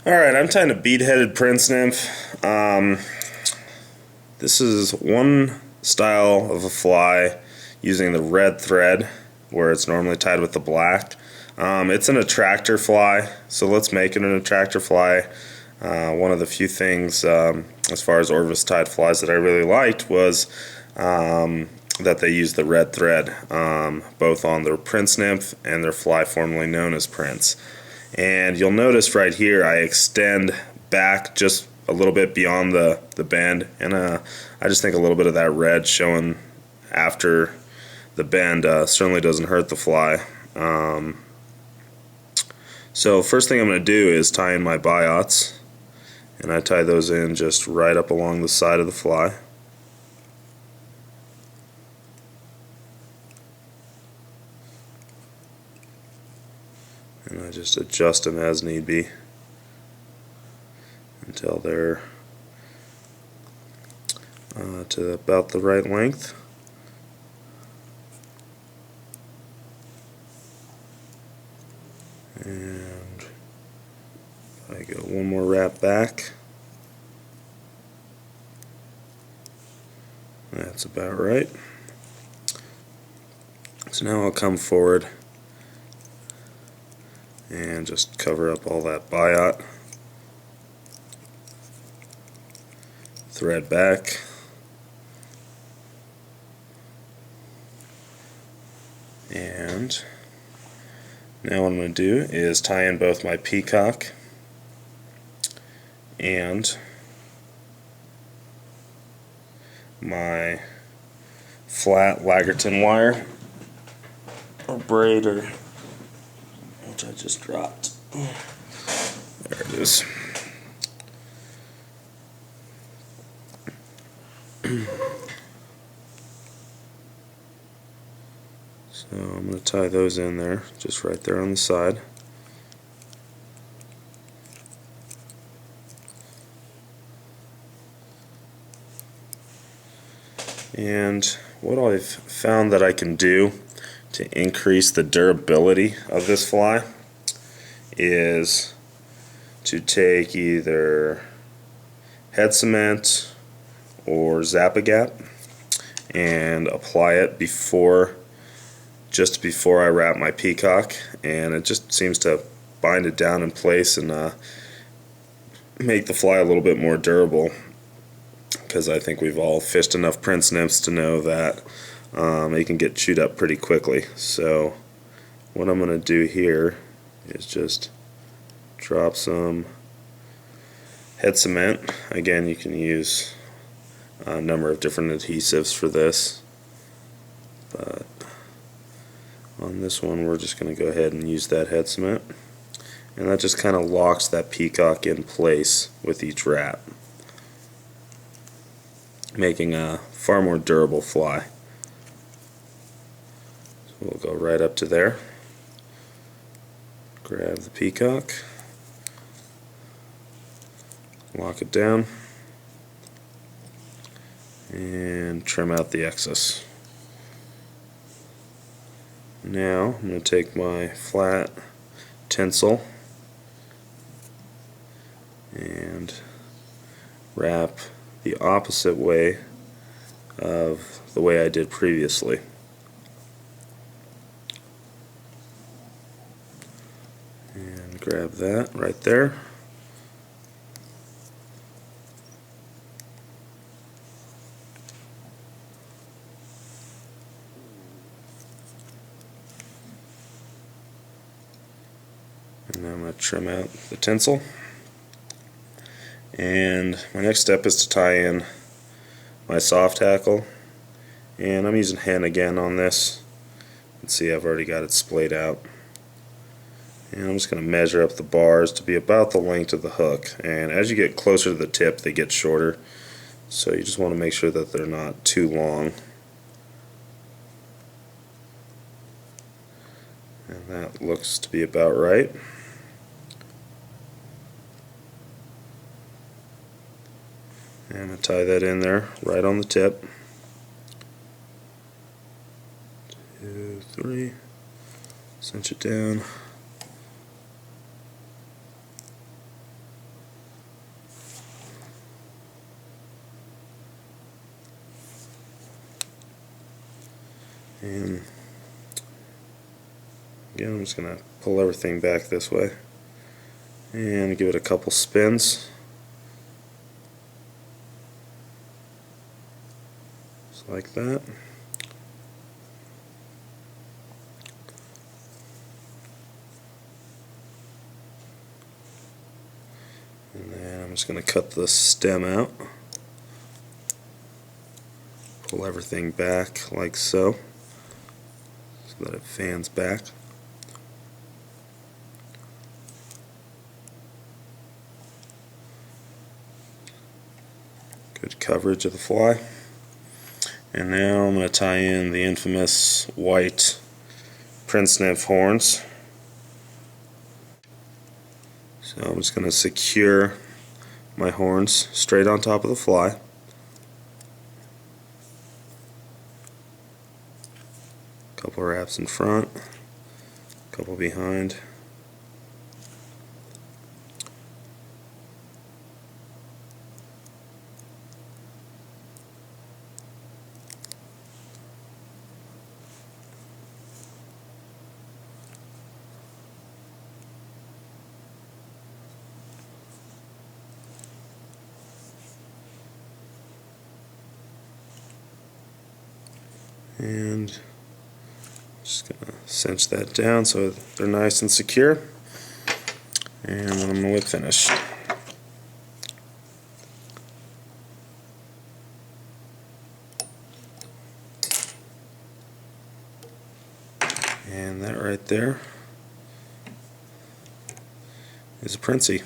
Alright, I'm tying a bead-headed Prince Nymph. This is one style of a fly using the red thread where it's normally tied with the black. It's an attractor fly, so let's make it an attractor fly. One of the few things as far as Orvis tied flies that I really liked was that they use the red thread, both on their Prince Nymph and their fly formerly known as Prince. And you'll notice right here I extend back just a little bit beyond the bend, and I just think a little bit of that red showing after the bend certainly doesn't hurt the fly. So first thing I'm going to do is tie in my buyouts, and I tie those in just right up along the side of the fly. And I just adjust them as need be until they're to about the right length. And I go one more wrap back. That's about right. So now I'll come forward and just cover up all that buyout. Thread back. And now what I'm going to do is tie in both my peacock and my flat Lagerton wire or braid, or which I just dropped. There it is. So I'm going to tie those in there, just right there on the side. And what I've found that I can do to increase the durability of this fly is to take either head cement or Zap-A-Gap and apply it just before I wrap my peacock, and it just seems to bind it down in place and make the fly a little bit more durable, because I think we've all fished enough Prince Nymphs to know that they can get chewed up pretty quickly. So what I'm going to do here is just drop some head cement. Again, you can use a number of different adhesives for this, but on this one we're just going to go ahead and use that head cement, and that just kind of locks that peacock in place with each wrap, making a far more durable fly. So we'll go right up to there, grab the peacock, lock it down, and trim out the excess. Now I'm going to take my flat tinsel and wrap the opposite way of the way I did previously. And grab that right there. And now I'm going to trim out the tinsel. And my next step is to tie in my soft tackle, and I'm using hen again on this. You can see I've already got it splayed out, and I'm just going to measure up the bars to be about the length of the hook, and as you get closer to the tip they get shorter, so you just want to make sure that they're not too long. And that looks to be about right. And I tie that in there right on the tip. 2, 3, cinch it down. And again, I'm just going to pull everything back this way and give it a couple spins. Just like that. And then I'm just going to cut the stem out. Pull everything back like so that it fans back. Good coverage of the fly. And now I'm going to tie in the infamous white Prince Nymph horns. So I'm just going to secure my horns straight on top of the fly. Couple wraps in front, couple behind. And just going to cinch that down so they're nice and secure. And then I'm going to whip finish. And that right there is a Princey.